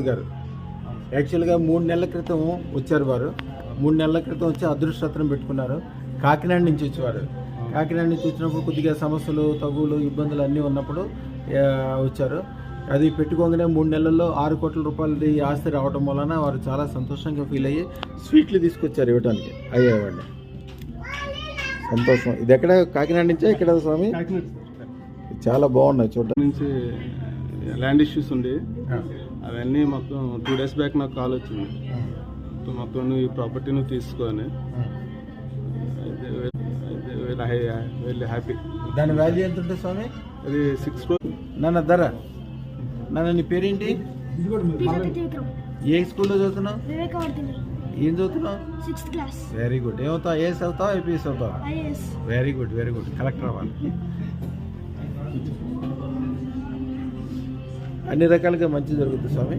గారు యాక్చువల్గా 3 నెలల క్రితం వచ్చారు. వారు 3 నెలల క్రితం వచ్చి అదృష్టరత్నం పెట్టుకున్నారు. కాకినాడ నుంచి వచ్చేవారు. కాకినాడ నుంచి వచ్చినప్పుడు కొద్దిగా సమస్యలు, తగులు, ఇబ్బందులు అన్నీ ఉన్నప్పుడు వచ్చారు. అది పెట్టుకోగానే 3 నెలల్లో 6 కోట్ల రూపాయలది ఆస్తి రావడం వలన వారు చాలా సంతోషంగా ఫీల్ అయ్యి స్వీట్లు తీసుకొచ్చారు ఇవ్వడానికి అయ్యేవాడిని. సంతోషం. ఇది ఎక్కడ? కాకినాడ నుంచే ఇక్కడ స్వామి? చాలా బాగున్నాయి చూడడానికి. నుంచి ల్యాండ్ ఇష్యూస్ ఉండి అవన్నీ మొత్తం 2 days బ్యాక్ నాకు కాల్ వచ్చింది. మొత్తం నువ్వు ఈ ప్రాపర్టీ నువ్వు తీసుకొని వెళ్ళి హ్యాపీ. దాని వాల్యూ ఎంత ఉంటుంది స్వామి? అది 6 crores. నాన్న ధర. నాన్న నీ పేరేంటి? ఏ స్కూల్లో చదువుతున్నావు? ఏం చదువుతున్నావు? 6th class. Very good. ఏమవుతావు? ఐఏఎస్ అవుతావా? ఐపీఎస్ అవుతావా? IAS. Very good, very good. Collector అవ్వాలి. అన్ని రకాలుగా మంచి జరుగుతుంది స్వామి.